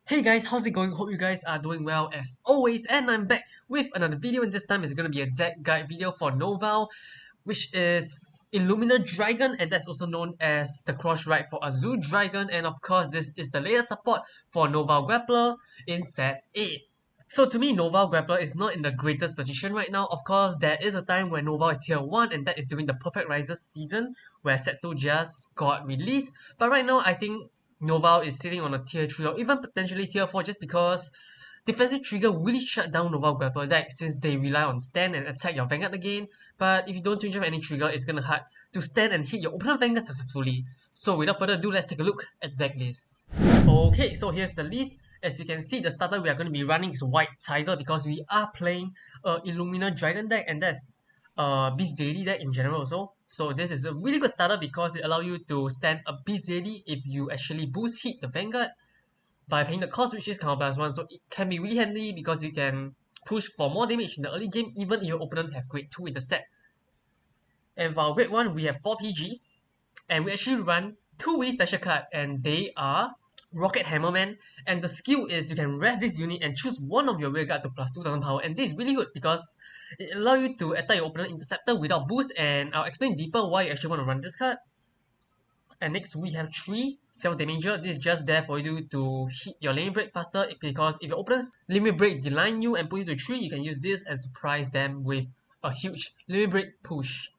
Hey guys, how's it going? Hope you guys are doing well as always, and I'm back with another video, and this time it's gonna be a deck guide video for Noval, which is Illuminal Dragon, and that's also known as the cross ride for Azul Dragon, and of course this is the layer support for Noval Grappler in set 8. So to me, Noval Grappler is not in the greatest position right now. Of course, there is a time when Noval is tier 1, and that is during the Perfect Raizer season, where set 2 just got released. But right now, I think Noval is sitting on a tier 3 or even potentially tier 4 just because defensive trigger really shut down Noval Grappler deck since they rely on stand and attack your Vanguard again. But if you don't change up any trigger, it's gonna hard to stand and hit your opponent Vanguard successfully. So without further ado, let's take a look at the deck list. Okay, so here's the list. As you can see, the starter we are going to be running is White Tiger because we are playing Illuminal Dragon deck, and that's Beast Deity deck in general also. So this is a really good starter because it allows you to stand a Beast Deity if you actually boost hit the Vanguard by paying the cost, which is counter +1. So it can be really handy because you can push for more damage in the early game even if your opponent have grade 2 in the set. And for our grade 1, we have 4 PG, and we actually run 2 Wii special card, and they are Rocket Hammerman, and the skill is you can rest this unit and choose one of your rearguard to plus 2000 power, and this is really good because it allows you to attack your opponent interceptor without boost, and I'll explain deeper why you actually want to run this card. And next we have 3 self damager. This is just there for you to hit your limit break faster because if your opponent's limit break deline you and put you to 3, you can use this and surprise them with a huge limit break push.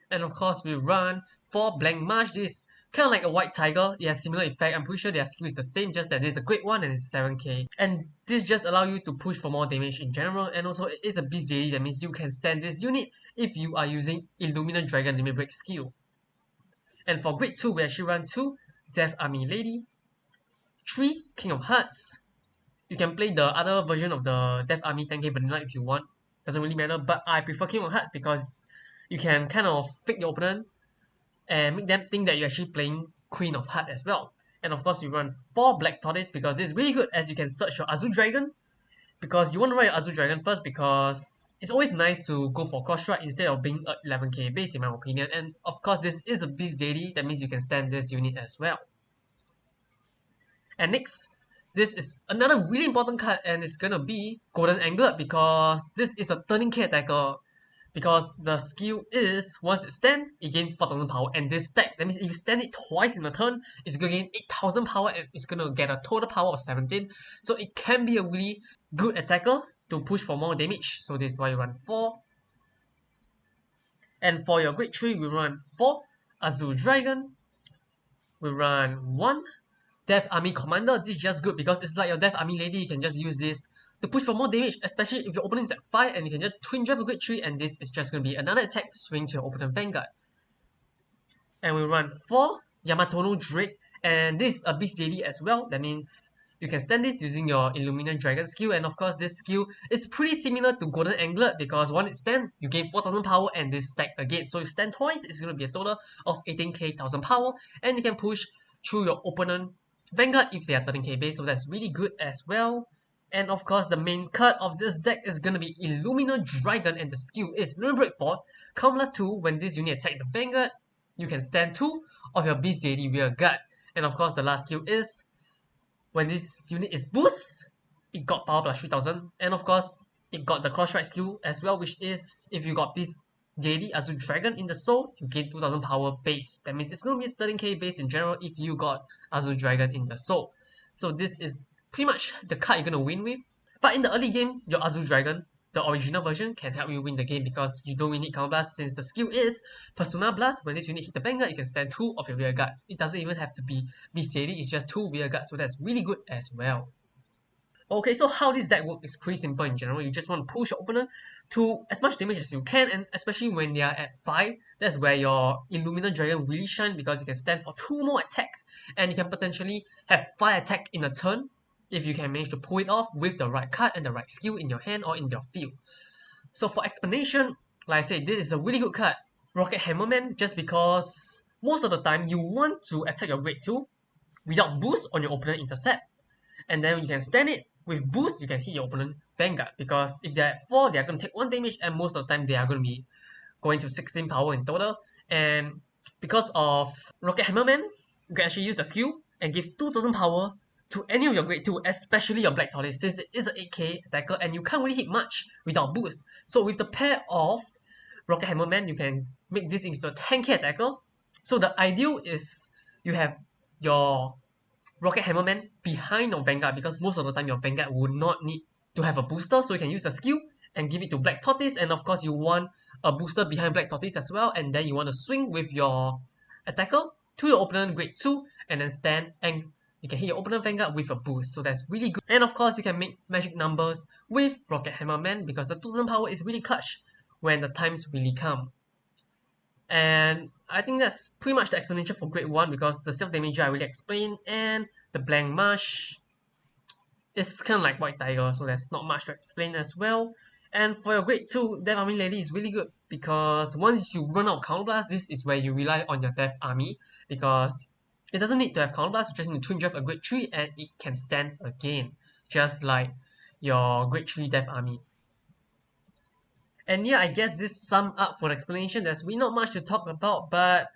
And of course we run 4 blank march. This kind of like a White Tiger. It has similar effect. I'm pretty sure their skill is the same, just that this is a great one and it's 7k. And this just allows you to push for more damage in general, and also it is a Beast Deity, that means you can stand this unit if you are using Illuminal Dragon limit break skill. And for grade 2, we actually run 2 Death Army Lady, 3 King of Hearts. You can play the other version of the Death Army 10k vanilla if you want, doesn't really matter, but I prefer King of Hearts because you can kind of fake your opponent and make them think that you're actually playing Queen of Hearts as well. And of course, you run 4 Black Tortoise because this is really good as you can search your Azul Dragon. Because you want to run your Azul Dragon first because it's always nice to go for cross strike instead of being a 11k base in my opinion. And of course, this is a Beast Deity, that means you can stand this unit as well. And next, this is another really important card, and it's gonna be Golden Angler because this is a turning K attacker. Because the skill is, once it stands, it gains 4000 power, and this stack, that means if you stand it twice in a turn, it's going to gain 8000 power and it's going to get a total power of 17. So it can be a really good attacker to push for more damage. So this is why you run 4. And for your grade 3, we run 4 Azul Dragon. We run 1 Death Army Commander. This is just good because it's like your Death Army Lady. You can just use this to push for more damage, especially if your opponent is at 5 and you can just twin drive a grade 3, and this is just going to be another attack swing to your opponent Vanguard. And we run 4 Yamatono Drake, and this is a Beast Deity as well. That means you can stand this using your Illuminal Dragon skill, and of course this skill is pretty similar to Golden Angler because once it stands, you gain 4000 power and this stack again. So if you stand twice, it's going to be a total of 18k 1000 power, and you can push through your opponent Vanguard if they are 13k base, so that's really good as well. And of course, the main card of this deck is gonna be Illuminal Dragon, and the skill is Limit Break 4. Count +2, when this unit attack the Vanguard, you can stand 2 of your Beast Deity rear guard. And of course, the last skill is, when this unit is boost, it got power +3000. And of course, it got the cross ride skill as well, which is, if you got Beast Deity Azul Dragon in the soul, you gain 2000 power base. That means it's gonna be a 13k base in general if you got Azul Dragon in the soul. So this is pretty much the card you're going to win with. But in the early game, your Azul Dragon, the original version, can help you win the game because you don't really need Counter Blast since the skill is Persona Blast. When this unit hit the Vanguard, you can stand 2 of your rear guards. It doesn't even have to be Beast Deity, it's just 2 rear guards, so that's really good as well. Okay, so how this deck works is pretty simple in general. You just want to push your opponent to as much damage as you can, and especially when they are at 5, that's where your Illuminal Dragon really shine because you can stand for 2 more attacks, and you can potentially have 5 attack in a turn if you can manage to pull it off with the right card and the right skill in your hand or in your field. So for explanation, like I said, this is a really good card, Rocket Hammerman, just because most of the time you want to attack your grade 2 without boost on your opponent intercept, and then you can stand it with boost, you can hit your opponent Vanguard, because if they're at 4, they're going to take 1 damage, and most of the time they are going to be going to 16 power in total. And because of Rocket Hammerman, you can actually use the skill and give 2000 power to any of your grade 2, especially your Black Tortoise, since it is an 8k attacker and you can't really hit much without boost. So with the pair of Rocket Hammerman, you can make this into a 10k attacker. So the ideal is you have your Rocket Hammerman behind your Vanguard, because most of the time your Vanguard would not need to have a booster, so you can use the skill and give it to Black Tortoise, and of course you want a booster behind Black Tortoise as well, and then you want to swing with your attacker to your opponent grade 2 and then stand and you can hit your opponent Vanguard with a boost, so that's really good. And of course you can make magic numbers with Rocket Hammerman because the 2000 power is really clutch when the times really come. And I think that's pretty much the explanation for grade 1, because the self damage I already explained, and the blank marsh is kind of like White Tiger, so there's not much to explain as well. And for your grade 2, Death Army Lady is really good because once you run out of counterblast, this is where you rely on your Death Army, because it doesn't need to have counterblast, you just need to twin drive a grade 3 and it can stand again, just like your grade 3 Death Army. And yeah, I guess this sums up for the explanation. There's really not much to talk about, but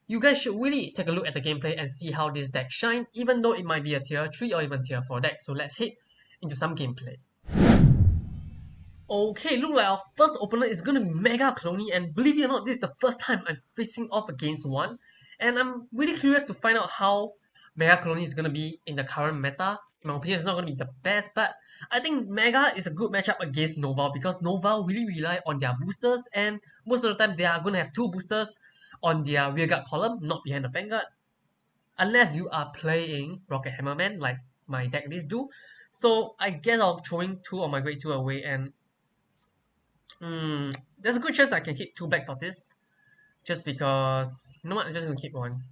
you guys should really take a look at the gameplay and see how this deck shines, even though it might be a tier 3 or even tier 4 deck. So let's head into some gameplay. Okay, look like our first opponent is gonna be Mega Cloney, and believe it or not, this is the first time I'm facing off against one. And I'm really curious to find out how Mega Cloney is gonna be in the current meta. In my opinion, it's not gonna be the best, but I think Mega is a good matchup against Noval because Noval really rely on their boosters, and most of the time they are gonna have 2 boosters on their rearguard column, not behind the Vanguard, unless you are playing Rocket Hammerman like my deck lists do. So I guess I'll throwing 2 on my grade 2 away, and there's a good chance I can keep 2 Black Tortoise, just because, you know what, I'm just gonna keep 1.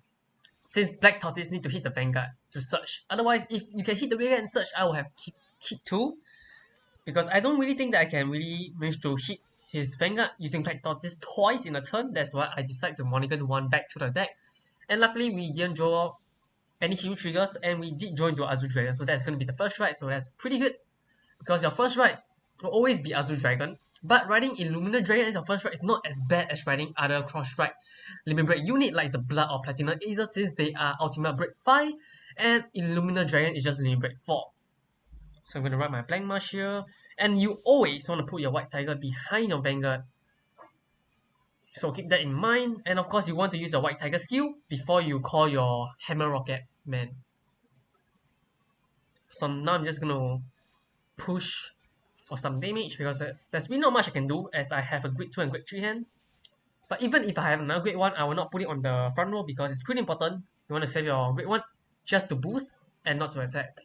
Since Black Tortoise need to hit the Vanguard to search. Otherwise, if you can hit the rearguard and search, I will have keep 2. Because I don't really think that I can really manage to hit his Vanguard using Black Tortoise twice in a turn. That's why I decided to mulligan 1 back to the deck. And luckily we didn't draw any heal triggers, and we did draw into Azure Dragon. So that's going to be the first ride, so that's pretty good. Because your first ride will always be Azure Dragon. But riding Illuminal Dragon as your first ride is not as bad as riding other cross-ride limit break unit like the Blood or Platinum Acer, since they are Ultimate Break 5 and Illuminal Dragon is just limit break 4. So I'm going to ride my Blank Marsh here, and you always want to put your White Tiger behind your Vanguard. So keep that in mind, and of course you want to use your White Tiger skill before you call your Hammer Rocket Man. So now I'm just going to push for some damage, because there's really not much I can do as I have a grade 2 and grade 3 hand. But even if I have another grade 1, I will not put it on the front row because it's pretty important. You want to save your grade 1 just to boost and not to attack.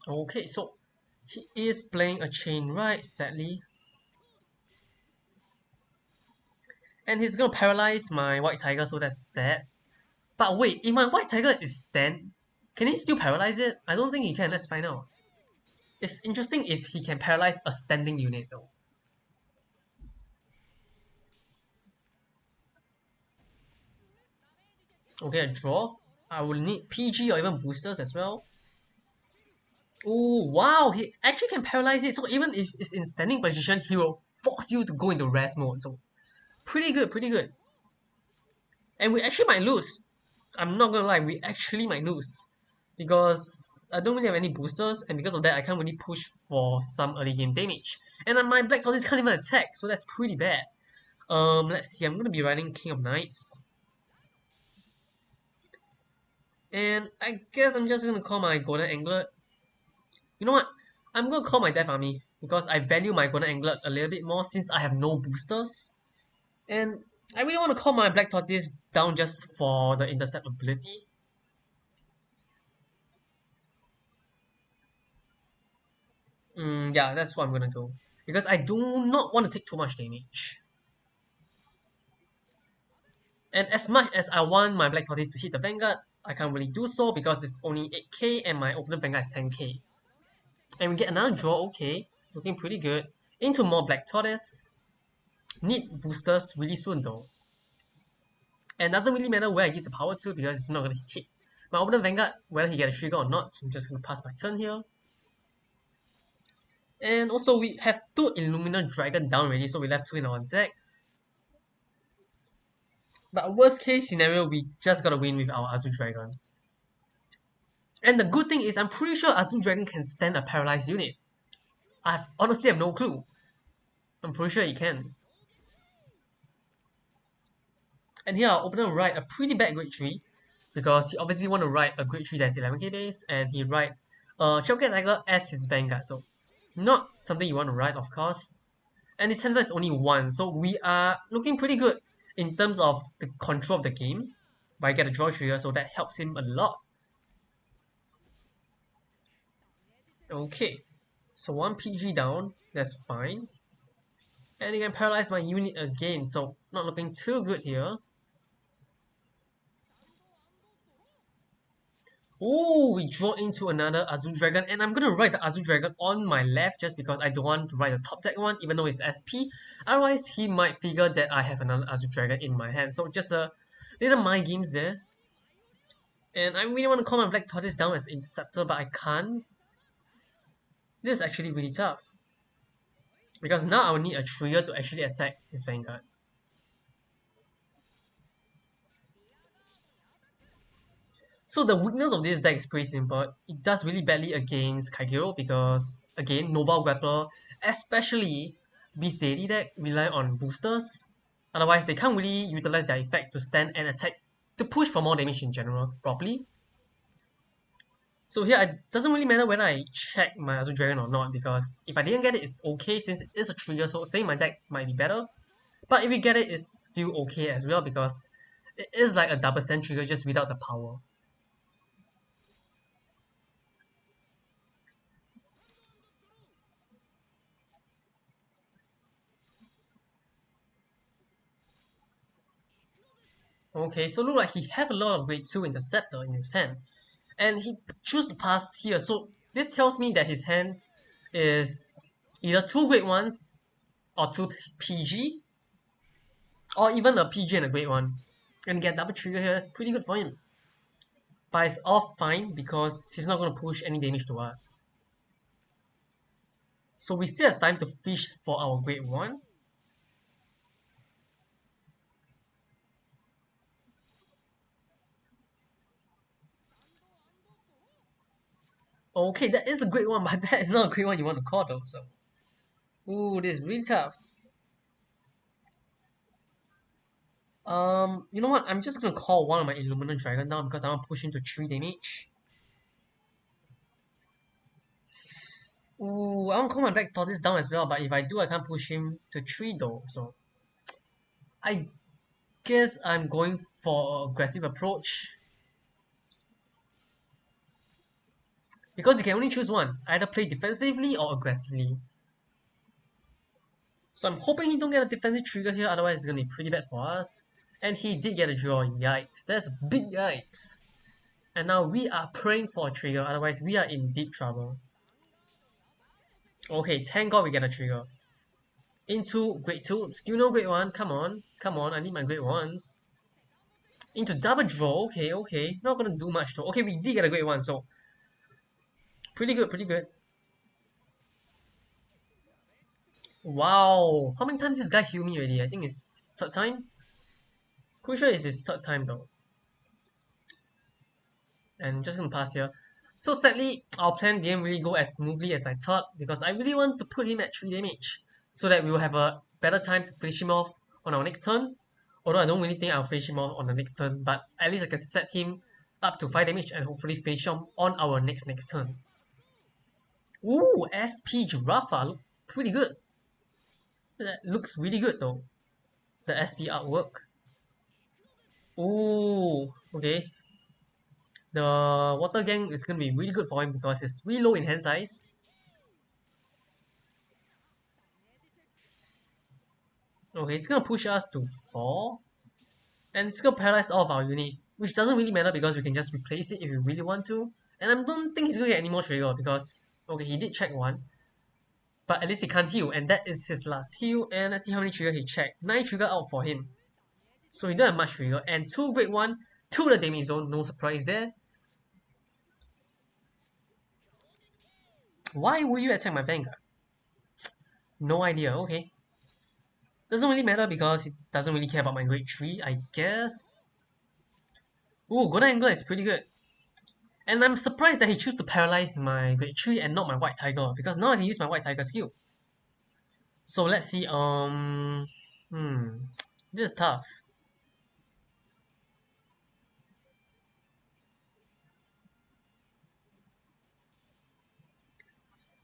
Okay, so he is playing a chain ride, sadly. And he's gonna paralyze my White Tiger, so that's sad. But wait, if my White Tiger is stand, can he still paralyze it? I don't think he can, let's find out. It's interesting if he can paralyze a standing unit though. Okay, a draw. I will need PG or even boosters as well. Oh wow, he actually can paralyze it, so even if it's in standing position, he will force you to go into rest mode. So pretty good, pretty good. And we actually might lose. I'm not gonna lie, we actually might lose. Because I don't really have any boosters, and because of that I can't really push for some early game damage. And my Black Tortoise can't even attack, so that's pretty bad. Let's see, I'm gonna be running King of Knights. And I guess I'm just gonna call my Golden Angler. You know what? I'm gonna call my Death Army because I value my Golden Angler a little bit more since I have no boosters. And I really want to call my Black Tortoise down just for the intercept ability. Yeah, that's what I'm gonna do. Because I do not want to take too much damage. And as much as I want my Black Tortoise to hit the Vanguard, I can't really do so because it's only 8k and my opponent Vanguard is 10k. And we get another draw, okay. Looking pretty good. Into more Black Tortoise. Need boosters really soon though. And doesn't really matter where I give the power to because it's not going to hit my opponent Vanguard, whether he gets a trigger or not. So I'm just going to pass my turn here. And also we have 2 Illuminal Dragon down already, so we left 2 in our deck. But worst case scenario, we just gotta win with our Azul Dragon. And the good thing is, I'm pretty sure Azul Dragon can stand a paralyzed unit. I honestly have no clue. I'm pretty sure he can. And here our opponent write a pretty bad grade 3, because he obviously want to write a grade 3 that's 11k base, and he write 12k Tiger as his Vanguard, so not something you want to write, of course. And his hand size is only 1, so we are looking pretty good in terms of the control of the game. But I get a draw trigger, so that helps him a lot. Okay, so 1 PG down, that's fine. And he can paralyze my unit again, so not looking too good here. Oh, we draw into another Azul Dragon, and I'm gonna write the Azul Dragon on my left just because I don't want to write the top deck one, even though it's SP. Otherwise, he might figure that I have another Azul Dragon in my hand. So just a little mind games there. And I really want to call my Black Tortoise down as Interceptor, but I can't. This is actually really tough. Because now I will need a trigger to actually attack his Vanguard. So the weakness of this deck is pretty simple. It does really badly against Kaigero because, again, Nova Grappler, especially Beast Deity deck, rely on boosters. Otherwise, they can't really utilize their effect to stand and attack to push for more damage in general properly. So here, it doesn't really matter whether I check my Azul Dragon or not, because if I didn't get it, it's okay since it is a trigger, so staying in my deck might be better. But if we get it, it's still okay as well because it is like a double stand trigger just without the power. Okay, so look like he have a lot of grade 2 Interceptor in his hand. And he choose to pass here, so this tells me that his hand is either 2 grade 1s or 2 PG, or even a PG and a grade 1. And get double trigger here, that's pretty good for him. But it's all fine because he's not going to push any damage to us. So we still have time to fish for our grade 1. Okay, that is a great one, but that is not a great one you want to call though, so. Ooh, this is really tough. You know what? I'm just gonna call one of my Illuminal Dragon down because I want to push him to 3 damage. Ooh, I want to call my Black Tortoise down as well, but if I do, I can't push him to 3 though, so. I guess I'm going for aggressive approach. Because you can only choose one, either play defensively or aggressively. So I'm hoping he don't get a defensive trigger here, otherwise it's gonna be pretty bad for us. And he did get a draw, yikes, that's big yikes. And now we are praying for a trigger, otherwise we are in deep trouble. Okay, thank god we get a trigger. Into grade 2, still no grade 1, come on, I need my grade 1s. Into double draw, okay, not gonna do much though. Okay, we did get a grade 1, so pretty good. Wow, how many times this guy healed me already? I think it's 3rd time? Pretty sure it's his 3rd time though. And just gonna pass here. So sadly, our plan didn't really go as smoothly as I thought because I really want to put him at 3 damage so that we will have a better time to finish him off on our next turn. Although I don't really think I'll finish him off on the next turn, but at least I can set him up to 5 damage and hopefully finish him on our next turn. Ooh, SP Giraffe, pretty good. That looks really good though. The SP artwork. Ooh, okay. The Water Gang is going to be really good for him because it's really low in hand size. Okay, it's going to push us to 4. And it's going to paralyze all of our unit, which doesn't really matter because we can just replace it if we really want to. And I don't think he's going to get any more trigger because, okay, he did check 1. But at least he can't heal, and that is his last heal. And let's see how many trigger he checked. 9 trigger out for him. So he don't have much trigger. And 2 grade 1 to the damage zone, no surprise there. Why will you attack my Vanguard? No idea, okay. Doesn't really matter because it doesn't really care about my grade 3, I guess. Ooh, Golden Angler is pretty good. And I'm surprised that he chose to paralyze my grade 3 and not my White Tiger, because now I can use my White Tiger skill. So let's see, this is tough.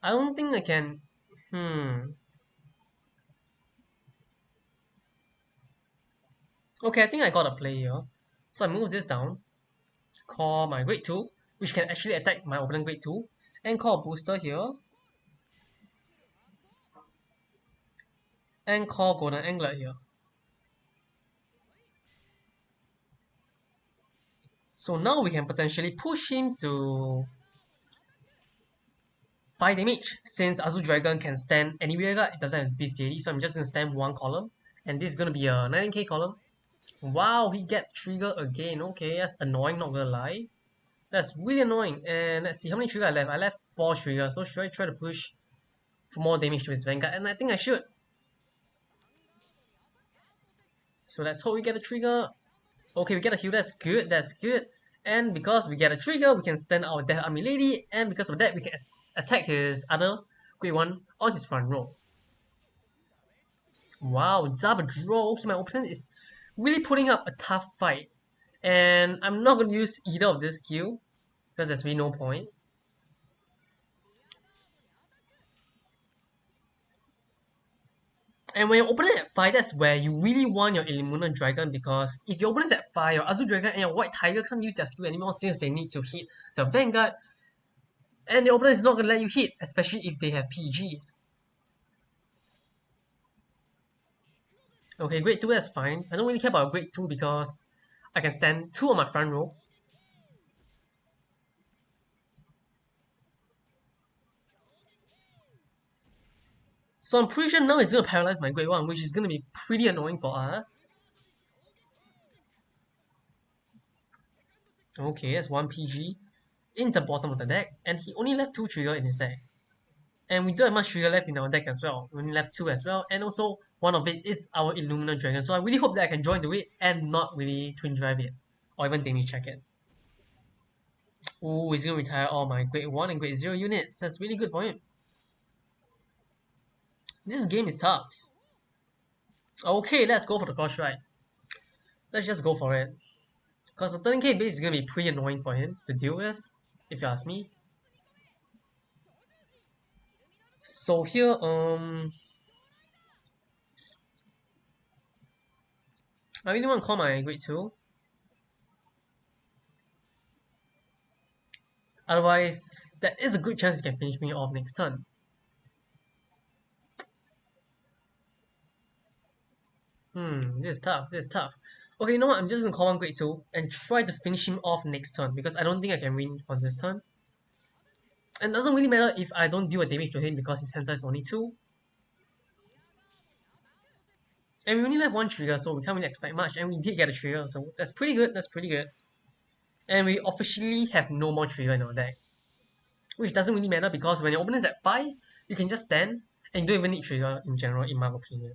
I don't think I can, Okay, I think I got a play here. So I move this down, call my grade 2, which can actually attack my opponent grade 2, and call a booster here, and call Golden Angler here. So now we can potentially push him to 5 damage, since Azul Dragon can stand anywhere it doesn't have Beast Deity, so I'm just gonna stand one column, and this is gonna be a 19k column. Wow, he get trigger again, okay, that's annoying, not gonna lie. That's really annoying, and let's see how many trigger I left. I left 4 triggers, so should I try to push for more damage to his Vanguard? And I think I should. So let's hope we get a trigger. Okay, we get a heal, that's good, that's good. And because we get a trigger, we can stand our Death Army Lady, and because of that, we can attack his other Grade 1 on his front row. Wow, double draw. Okay, my opponent is really putting up a tough fight. And I'm not going to use either of this skill, because there's really no point. And when your opponent at 5, that's where you really want your Illuminal Dragon, because if your opponent's at 5, your Azul Dragon and your White Tiger can't use their skill anymore since they need to hit the Vanguard. And your opponent is not going to let you hit, especially if they have PGs. Okay, grade 2, that's fine. I don't really care about grade 2 because I can stand 2 on my front row. So I'm pretty sure now it's going to paralyze my grade 1, which is going to be pretty annoying for us. Okay, that's 1 PG in the bottom of the deck, and he only left 2 trigger in his deck. And we don't have much trigger left in our deck as well. We only left 2 as well, and also one of it is our Illuminal Dragon. So I really hope that I can join to it and not really twin drive it, or even damage check it. Ooh, he's going to retire all my grade 1 and grade 0 units. That's really good for him. This game is tough. Okay, let's go for the cross ride. Let's just go for it. Because the 13k base is going to be pretty annoying for him to deal with, if you ask me. So here, I really want to call my grade 2. Otherwise, there is a good chance he can finish me off next turn. This is tough, this is tough. Okay, you know what, I'm just gonna call one grade 2 and try to finish him off next turn, because I don't think I can win on this turn. And it doesn't really matter if I don't deal a damage to him because his hand size is only 2. And we only have 1 trigger, so we can't really expect much, and we did get a trigger, so that's pretty good, that's pretty good. And we officially have no more trigger in our deck. Which doesn't really matter because when your opponent's at 5, you can just stand, and you don't even need trigger in general, in my opinion.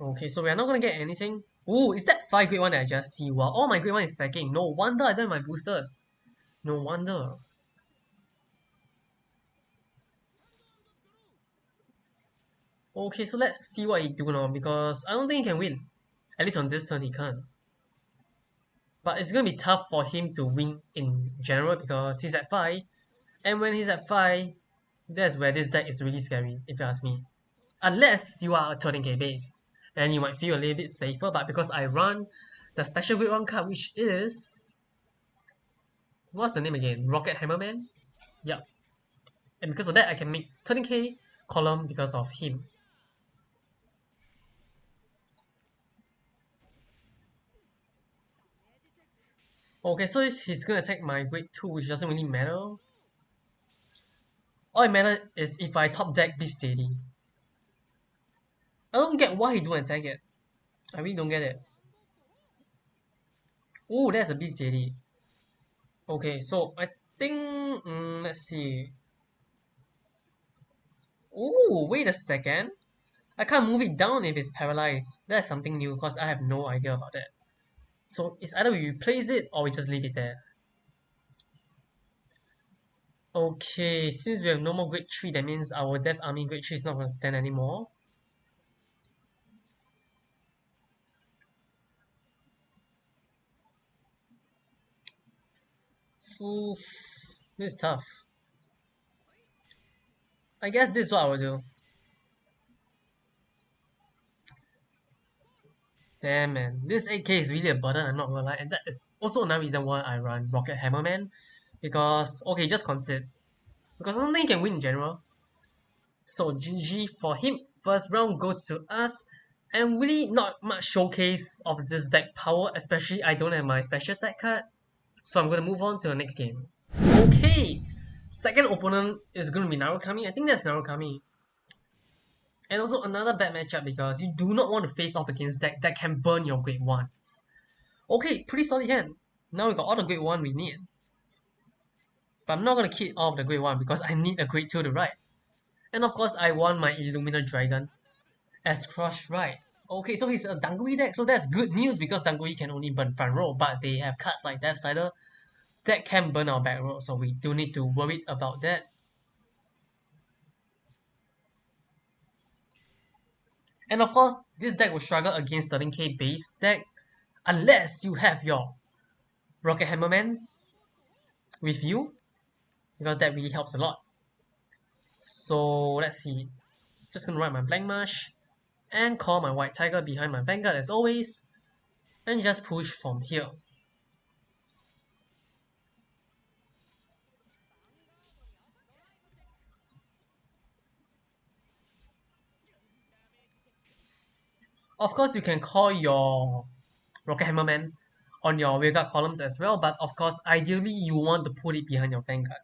Okay, so we are not gonna get anything. Ooh, is that 5 grade 1 that I just see? Wow, all my grade 1 is stacking. No wonder I don't have my boosters. No wonder. Okay, so let's see what he do now, because I don't think he can win. At least on this turn he can't. But it's gonna be tough for him to win in general because he's at 5. And when he's at 5, that's where this deck is really scary, if you ask me. Unless you are a 13k base. Then you might feel a little bit safer, but because I run the special grade 1 card, which is... What's the name again? Rocket Hammerman? Yup. And because of that, I can make 13k column because of him. Okay, so he's gonna attack my grade 2, which doesn't really matter. All it matters is if I top deck Beast Deity. I don't get why he don't attack it. I really don't get it. Oh, that's a Beast Deity. Okay, so think, let's see. Oh, wait a second. I can't move it down if it's paralyzed. That's something new because I have no idea about that. So it's either we replace it or we just leave it there. Okay, since we have no more grade 3, that means our Death Army grade 3 is not going to stand anymore. Oof, this is tough. I guess this is what I will do. Damn man, this 8k is really a burden, I'm not gonna lie, and that is also another reason why I run Rocket Hammerman. Because, okay, just concede. Because I don't think he can win in general. So GG for him. First round go to us. And really not much showcase of this deck power, especially I don't have my special attack card. So I'm gonna move on to the next game. Okay, second opponent is gonna be Narukami. I think that's Narukami. And also another bad matchup because you do not want to face off against deck that can burn your grade 1s. Okay, pretty solid hand. Now we got all the grade 1 we need. But I'm not gonna keep all of the grade 1 because I need a grade 2 to ride. And of course I want my Illuminal Dragon as Crush Ride. Okay, so he's a Dangui deck, so that's good news because Dangui can only burn front row, but they have cards like Death Sider that can burn our back row, so we do need to worry about that. And of course, this deck will struggle against 13k base deck unless you have your Rocket Hammerman with you, because that really helps a lot. So let's see. Just gonna write my Blank Marsh and call my White Tiger behind my Vanguard as always, and just push from here. Of course, you can call your Rocket Hammerman on your Rearguard columns as well, but of course, ideally you want to put it behind your Vanguard.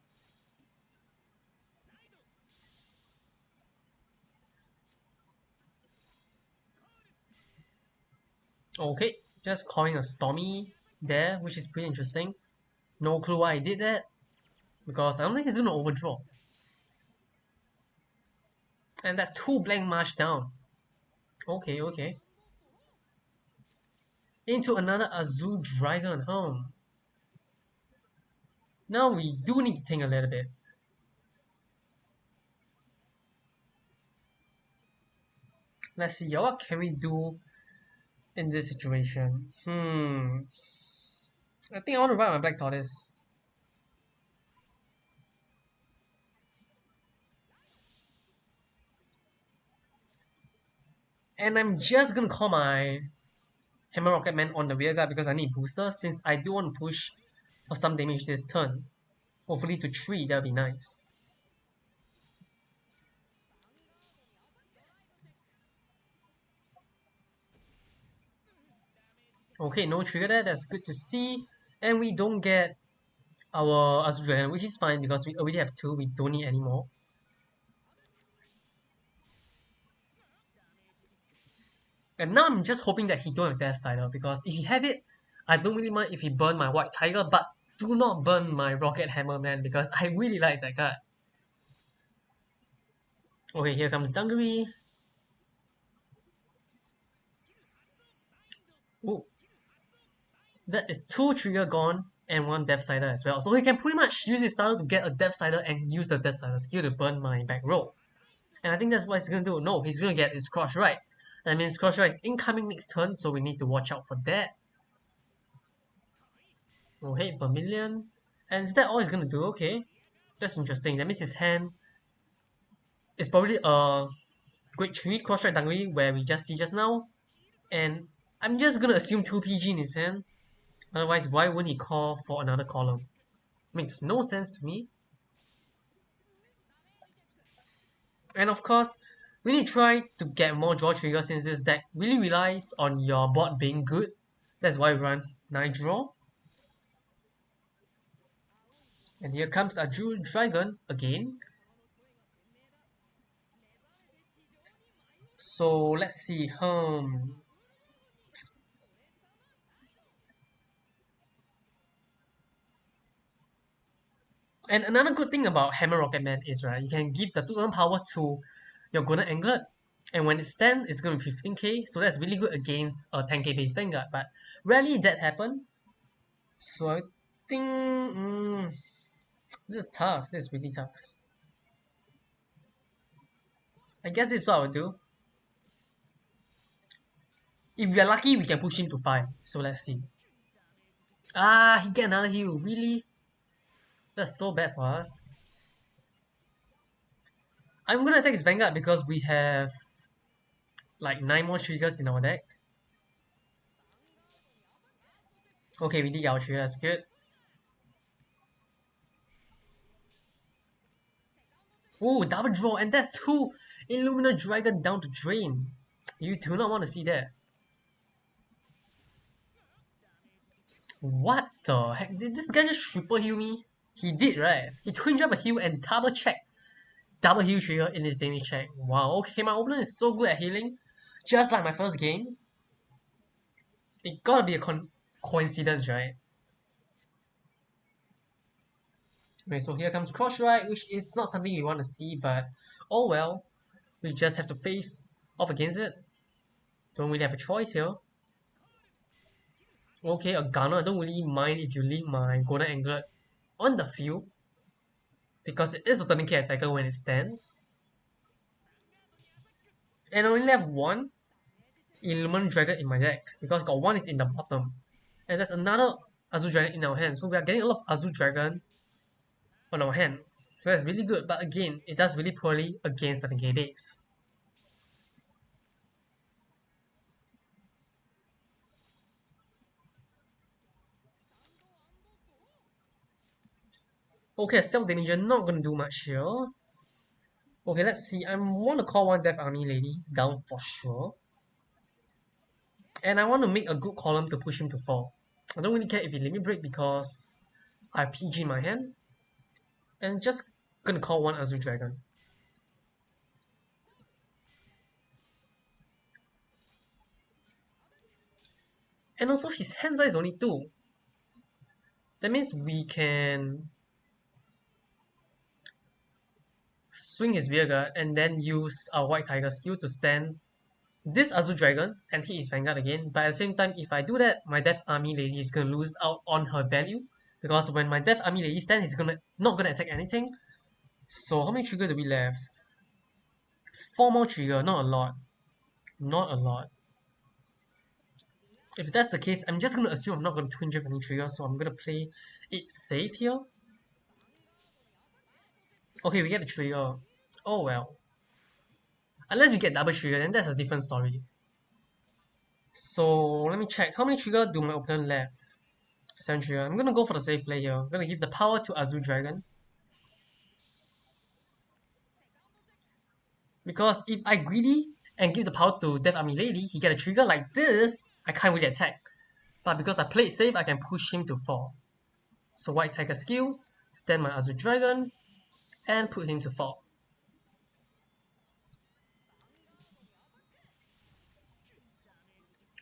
Okay, just calling a Stormy there, which is pretty interesting. No clue why I did that, because I don't think he's gonna overdraw. And that's 2 Blank Marsh down. Okay, okay. Into another Azul Dragon home. Now we do need to think a little bit. Let's see, what can we do in this situation? I think I want to ride my Black Tortoise. And I'm just gonna call my Hammer Rocket Man on the rear guard because I need booster since I do want to push for some damage this turn. Hopefully to 3, that'll be nice. Okay, no trigger there, that's good to see. And we don't get our Azul Dragon, which is fine because we already have 2, we don't need any more. And now I'm just hoping that he don't have Death Sider because if he have it, I don't really mind if he burn my White Tiger, but do not burn my Rocket Hammer Man because I really like that card. Okay, here comes Dungaree. Ooh. That is 2 trigger gone and 1 Death Sider as well. So he can pretty much use his starter to get a Death Sider and use the Death Sider skill to burn my back row. And I think that's what he's gonna do. No, he's gonna get his Crush Ride. That means Crush Ride is incoming next turn, so we need to watch out for that. Okay, Vermilion. And is that all he's gonna do? Okay. That's interesting. That means his hand is probably a grade 3 Cross Strike Dangui where we just see just now. And I'm just gonna assume 2 PG in his hand. Otherwise, why wouldn't he call for another column? Makes no sense to me. And of course, we need to try to get more draw triggers since this deck really relies on your board being good. That's why we run 9 draw. And here comes a Dragon again. So let's see. And another good thing about Hammer Rocket Man is, right, you can give the 2,000 power to your Golden Angler, and when it's 10, it's going to be 15k, so that's really good against a 10k base Vanguard, but rarely that happen. So I think this is tough, this is really tough. I guess this is what I would do. If we are lucky, we can push him to 5, so let's see. Ah, he get another heal, really? That's so bad for us. I'm gonna attack his Vanguard because we have like 9 more triggers in our deck. Okay, we did Yao Trigger, that's good. Oh, double draw, and that's 2 Illuminal Dragon down to drain. You do not want to see that. What the heck? Did this guy just triple heal me? He did, right? He twin jump a heal and double check. Double heal trigger in his damage check. Wow, okay, my opponent is so good at healing. Just like my first game. It gotta be a coincidence, right? Okay, so here comes Cross Ride, which is not something you want to see, but oh well. We just have to face off against it. Don't really have a choice here. Okay, a gunner, I don't really mind if you leave my Golden Angler on the field, because it is a 30k attacker when it stands. And I only have 1 Illuminal Dragon in my deck, because got 1 is in the bottom. And there's another Azul Dragon in our hand, so we are getting a lot of Azul Dragon on our hand. So that's really good, but again, it does really poorly against 30k base. Okay, self-damager, not gonna do much here. Okay, let's see. I want to call 1 Death Army Lady down for sure. And I want to make a good column to push him to 4. I don't really care if he limit break because I have PG in my hand. And just gonna call 1 Azul Dragon. And also his hand size is only 2. That means we can swing his rearguard and then use our White Tiger skill to stand this Azul Dragon and hit his Vanguard again. But at the same time, if I do that, my Death Army Lady is gonna lose out on her value, because when my Death Army Lady stands, he's not gonna attack anything. So how many trigger do we left? 4 more trigger, not a lot. Not a lot. If that's the case, I'm just gonna assume I'm not gonna twin jump any trigger, so I'm gonna play it safe here. Okay, we get the trigger. Oh well. Unless we get double trigger, then that's a different story. So let me check. How many trigger do my opponent left? 7 trigger. I'm gonna go for the safe play here. I'm gonna give the power to Azul Dragon. Because if I greedy and give the power to Death Army Lady, he get a trigger like this, I can't really attack. But because I played safe, I can push him to 4. So White Tiger skill, stand my Azul Dragon, and put him to 4.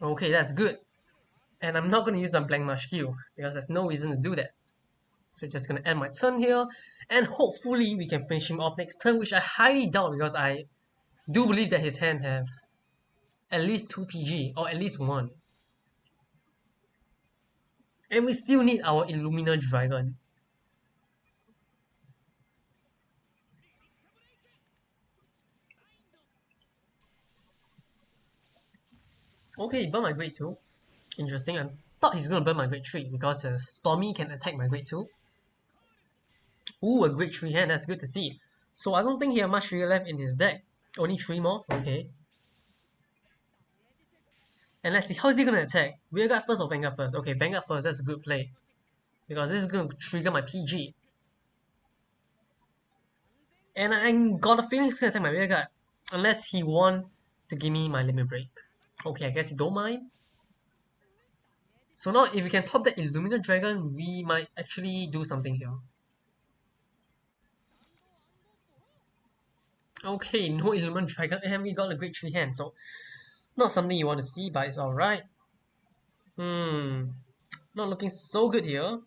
Okay, that's good. And I'm not going to use a blank marsh skill, because there's no reason to do that. So just going to end my turn here, and hopefully we can finish him off next turn, which I highly doubt, because I do believe that his hand have at least 2 PG, or at least 1. And we still need our Illuminal Dragon. Okay, burn my grade 2. Interesting. I thought he's gonna burn my grade 3 because Stormy can attack my grade 2. Ooh, a grade 3 hand, that's good to see. So I don't think he has much trigger left in his deck. Only 3 more, okay. And let's see, how is he gonna attack? Rearguard first or Vanguard first? Okay, Vanguard first, that's a good play. Because this is gonna trigger my PG. And I got a feeling he's gonna attack my rearguard. Unless he want to give me my limit break. Okay, I guess he don't mind. So now if we can top that Illuminal Dragon, we might actually do something here. Okay, no Illuminal Dragon, and we got a great 3 hand, so not something you want to see, but it's alright. Not looking so good here.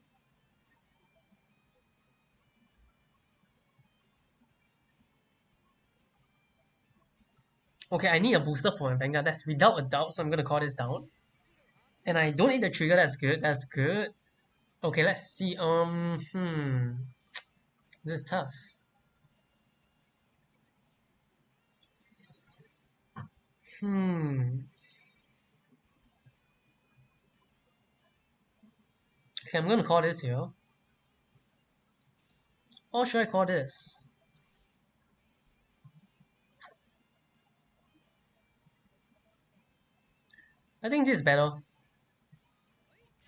Okay, I need a booster for my Vanguard, that's without a doubt, so I'm gonna call this down. And I don't need the trigger, that's good, that's good. Okay, let's see, this is tough. Okay, I'm gonna call this here. Or should I call this? I think this is better.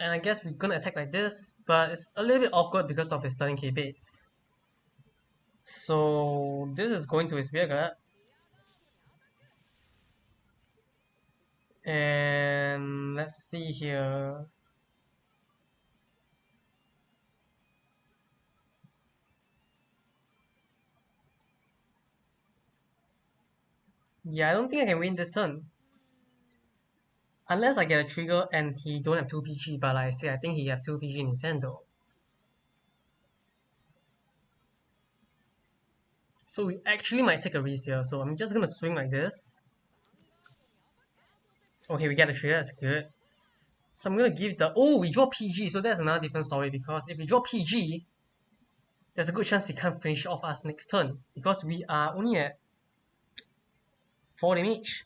And I guess we're gonna attack like this, but it's a little bit awkward because of his turning K baits. So this is going to his Vanguard. And let's see here. Yeah, I don't think I can win this turn. Unless I get a trigger and he don't have 2 PG, but like I say, I think he have 2 PG in his hand though. So we actually might take a risk here, so I'm just gonna swing like this. Okay, we get a trigger, that's good. So I'm gonna give the... Oh, we draw PG, so that's another different story, because if we draw PG, there's a good chance he can't finish off us next turn, because we are only at 4 damage.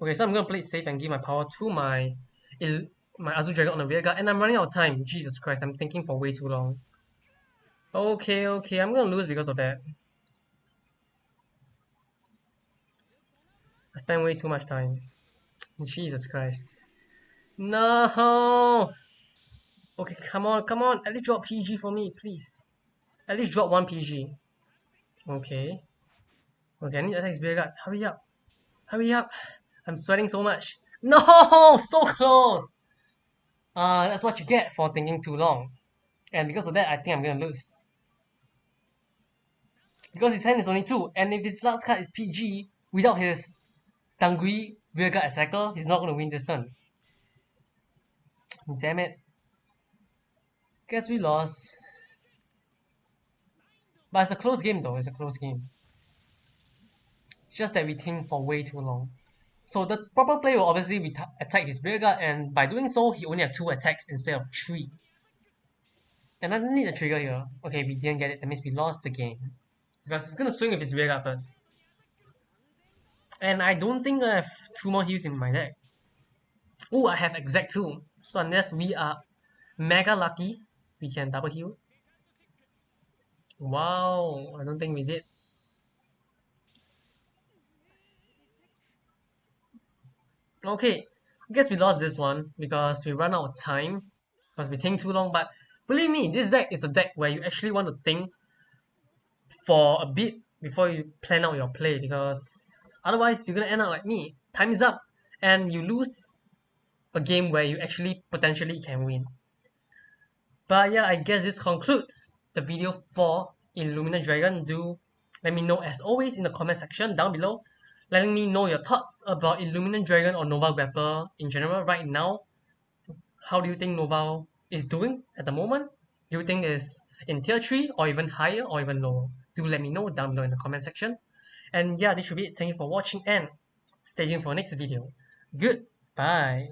Okay, so I'm gonna play it safe and give my power to my Azul Dragon on the rear guard, and I'm running out of time. Jesus Christ, I'm thinking for way too long. Okay, I'm gonna lose because of that. I spent way too much time. Jesus Christ. No! Okay, come on. At least drop PG for me, please. At least drop 1 PG. Okay. Okay, I need to attack his rear guard. Hurry up. Hurry up. I'm sweating so much. No! So close! That's what you get for thinking too long. And because of that, I think I'm gonna lose. Because his hand is only 2, and if his last card is PG, without his Tangui rearguard attacker, he's not gonna win this turn. Damn it. Guess we lost. But it's a close game though, it's a close game. It's just that we think for way too long. So the proper play will obviously attack his rearguard, and by doing so, he only has 2 attacks instead of 3. And I need a trigger here. Okay, we didn't get it, that means we lost the game. Because it's gonna swing with his rearguard first. And I don't think I have 2 more heals in my deck. Oh, I have exact 2. So unless we are mega lucky, we can double heal. Wow, I don't think we did. Okay, I guess we lost this one because we run out of time. Because we think too long, but believe me, this deck is a deck where you actually want to think for a bit before you plan out your play, because otherwise you're gonna end up like me. Time is up and you lose a game where you actually potentially can win. But yeah, I guess this concludes the video for Illuminal Dragon. Do let me know as always in the comment section down below, letting me know your thoughts about Illuminal Dragon or Nova Grappler in general right now. How do you think Nova is doing at the moment? Do you think it's in tier 3 or even higher or even lower? Do let me know down below in the comment section. And yeah, this should be it. Thank you for watching and stay tuned for next video. Goodbye.